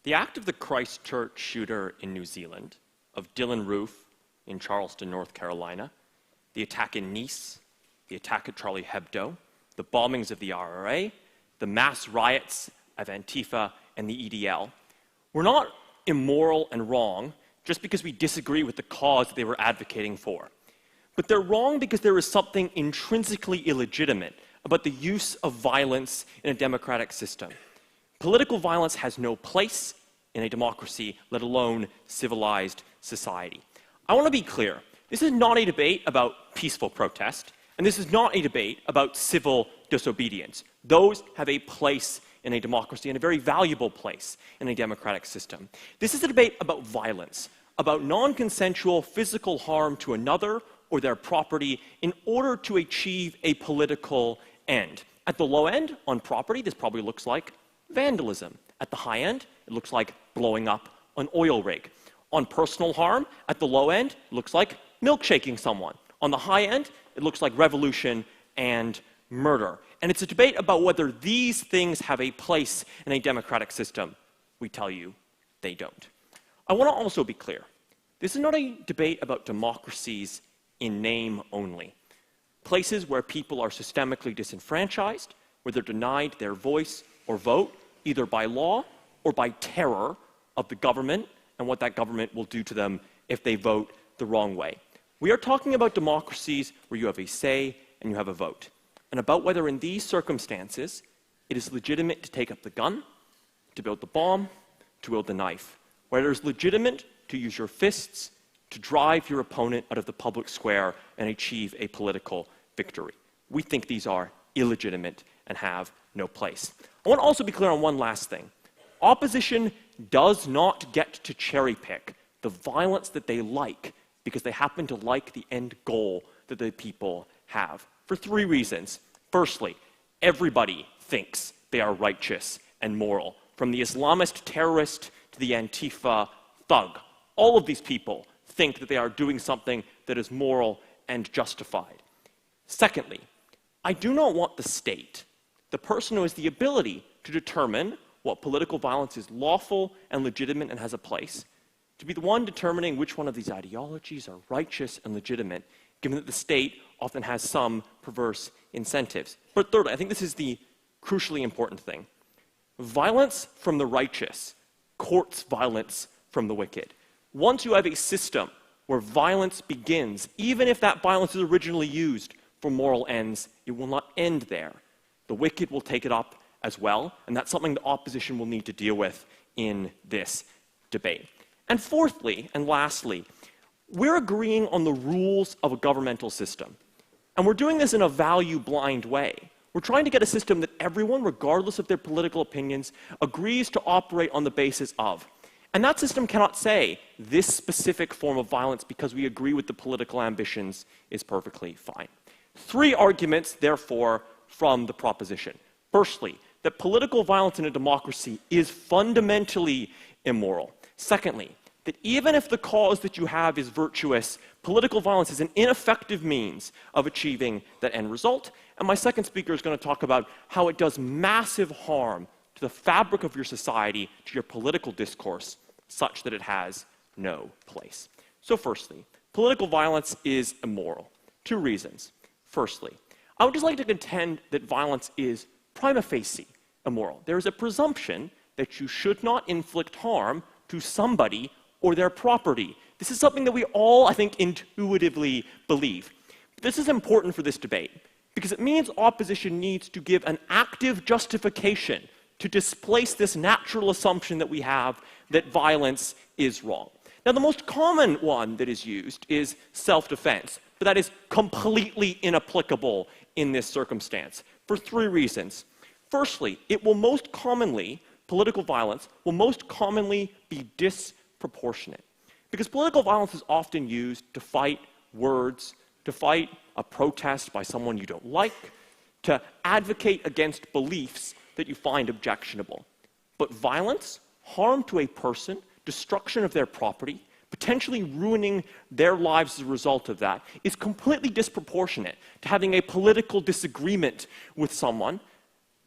The act of the Christchurch shooter in New Zealand, of Dylan Roof in Charleston, North Carolina, the attack in Nice, the attack at Charlie Hebdo, the bombings of the RRA, the mass riots of Antifa and the EDL, were not immoral and wrong just because we disagree with the cause they were advocating for. But they're wrong because there is something intrinsically illegitimate about the use of violence in a democratic system. Political violence has no place in a democracy, let alone civilized society. I want to be clear. This is not a debate about peaceful protest, and this is not a debate about civil disobedience. Those have a place in a democracy and a very valuable place in a democratic system. This is a debate about violence, about non-consensual physical harm to another or their property in order to achieve a political end. At the low end, on property, this probably looks like vandalism. At the high end, it looks like blowing up an oil rig. On personal harm, at the low end, it looks like milkshaking someone. On the high end, it looks like revolution and murder. And it's a debate about whether these things have a place in a democratic system. We tell you they don't. I want to also be clear. This is not a debate about democracies in name only. Places where people are systemically disenfranchised, where they're denied their voice or vote, either by law or by terror of the government and what that government will do to them if they vote the wrong way. We are talking about democracies where you have a say and you have a vote, and about whether in these circumstances it is legitimate to take up the gun, to build the bomb, to wield the knife, whether it is legitimate to use your fists to drive your opponent out of the public square and achieve a political victory. We think these are illegitimate and have no place. I want to also be clear on one last thing. Opposition does not get to cherry pick the violence that they like because they happen to like the end goal that the people have, for three reasons. Firstly, everybody thinks they are righteous and moral, from the Islamist terrorist to the Antifa thug. All of these people think that they are doing something that is moral and justified. Secondly, I do not want the state, the person who has the ability to determine what political violence is lawful and legitimate and has a place, to be the one determining which one of these ideologies are righteous and legitimate, given that the state often has some perverse incentives. But thirdly, I think this is the crucially important thing. Violence from the righteous courts violence from the wicked. Once you have a system where violence begins, even if that violence is originally used for moral ends, it will not end there. The wicked will take it up as well, and that's something the opposition will need to deal with in this debate. And fourthly, and lastly, we're agreeing on the rules of a governmental system. And we're doing this in a value-blind way. We're trying to get a system that everyone, regardless of their political opinions, agrees to operate on the basis of. And that system cannot say this specific form of violence because we agree with the political ambitions is perfectly fine. Three arguments, therefore, from the proposition. Firstly, that political violence in a democracy is fundamentally immoral. Secondly, that even if the cause that you have is virtuous, political violence is an ineffective means of achieving that end result. And my second speaker is going to talk about how it does massive harm to the fabric of your society, to your political discourse, such that it has no place. So firstly, political violence is immoral. Two reasons. Firstly, I would just like to contend that violence is prima facie immoral. There is a presumption that you should not inflict harm to somebody or their property. This is something that we all, I think, intuitively believe. This is important for this debate because it means opposition needs to give an active justification to displace this natural assumption that we have that violence is wrong. Now, the most common one that is used is self-defense, but that is completely inapplicable in this circumstance for three reasons. Firstly, political violence will most commonly be disproportionate because political violence is often used to fight words, to fight a protest by someone you don't like, to advocate against beliefs that you find objectionable. But violence, harm to a person, destruction of their property, potentially ruining their lives as a result of that, is completely disproportionate to having a political disagreement with someone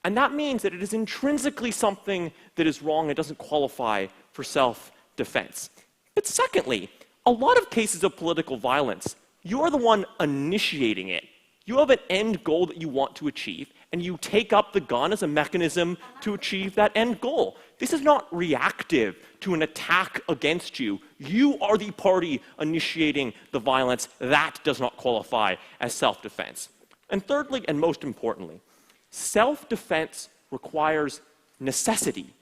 And that means that it is intrinsically something that is wrong and doesn't qualify for self-defense. But secondly, a lot of cases of political violence, you are the one initiating it. You have an end goal that you want to achieve, and you take up the gun as a mechanism to achieve that end goal. This is not reactive to an attack against you. You are the party initiating the violence. That does not qualify as self-defense. And thirdly, and most importantly, self-defense requires necessity.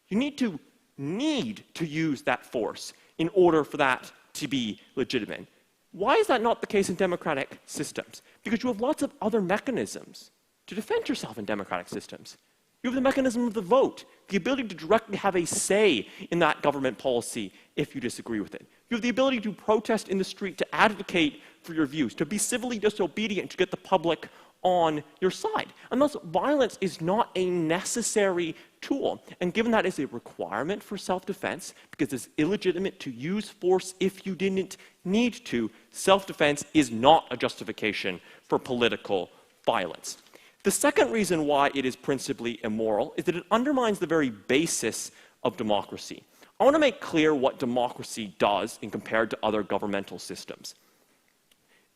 You need to use that force in order for that to be legitimate. Why is that not the case in democratic systems? Because you have lots of other mechanisms to defend yourself in democratic systems. You have the mechanism of the vote, the ability to directly have a say in that government policy if you disagree with it. You have the ability to protest in the street, to advocate for your views, to be civilly disobedient, to get the public on your side. And thus, violence is not a necessary tool. And given that is a requirement for self-defense, because it's illegitimate to use force if you didn't need to, self-defense is not a justification for political violence. The second reason why it is principally immoral is that it undermines the very basis of democracy. I want to make clear what democracy does in compared to other governmental systems.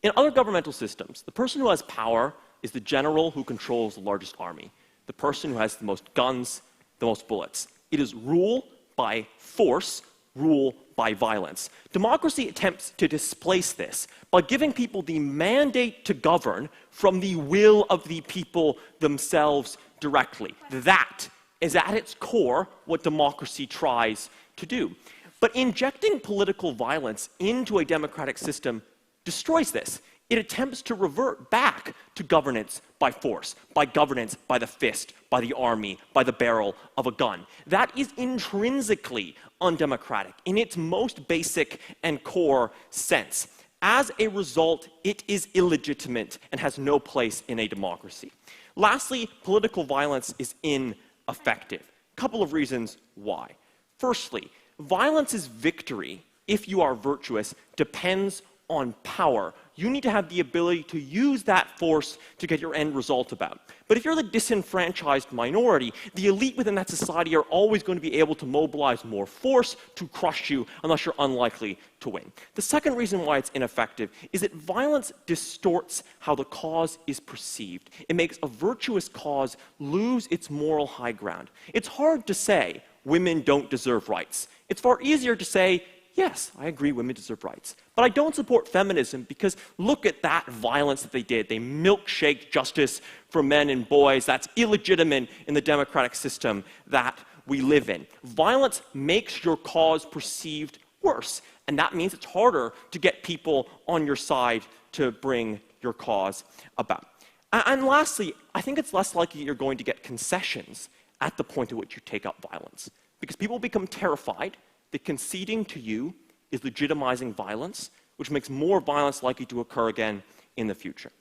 In other governmental systems, the person who has power is the general who controls the largest army, the person who has the most guns, the most bullets. It is rule by force, rule by violence. Democracy attempts to displace this by giving people the mandate to govern from the will of the people themselves directly. That is at its core what democracy tries to do. But injecting political violence into a democratic system destroys this. It attempts to revert back to governance by force, by governance by the fist, by the army, by the barrel of a gun. That is intrinsically undemocratic in its most basic and core sense. As a result, it is illegitimate and has no place in a democracy. Lastly, political violence is ineffective. A couple of reasons why. Firstly, violence's victory, if you are virtuous, depends on power. You need to have the ability to use that force to get your end result about. But if you're the disenfranchised minority, the elite within that society are always going to be able to mobilize more force to crush you unless you're unlikely to win. The second reason why it's ineffective is that violence distorts how the cause is perceived. It makes a virtuous cause lose its moral high ground. It's hard to say women don't deserve rights. It's far easier to say, yes, I agree women deserve rights. But I don't support feminism because look at that violence that they did. They milkshaked justice for men and boys. That's illegitimate in the democratic system that we live in. Violence makes your cause perceived worse. And that means it's harder to get people on your side to bring your cause about. And lastly, I think it's less likely you're going to get concessions at the point at which you take up violence. Because people become terrified that conceding to you is legitimizing violence, which makes more violence likely to occur again in the future.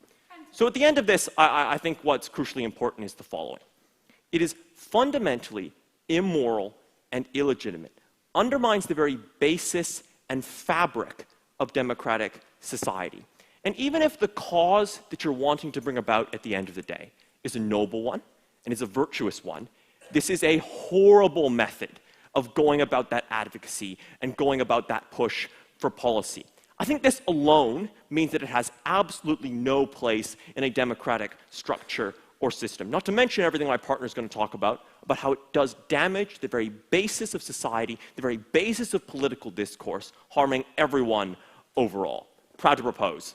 So at the end of this, I think what's crucially important is the following. It is fundamentally immoral and illegitimate, undermines the very basis and fabric of democratic society. And even if the cause that you're wanting to bring about at the end of the day is a noble one and is a virtuous one, this is a horrible method of going about that advocacy and going about that push for policy. I think this alone means that it has absolutely no place in a democratic structure or system. Not to mention everything my partner is going to talk about how it does damage the very basis of society, the very basis of political discourse, harming everyone overall. Proud to propose.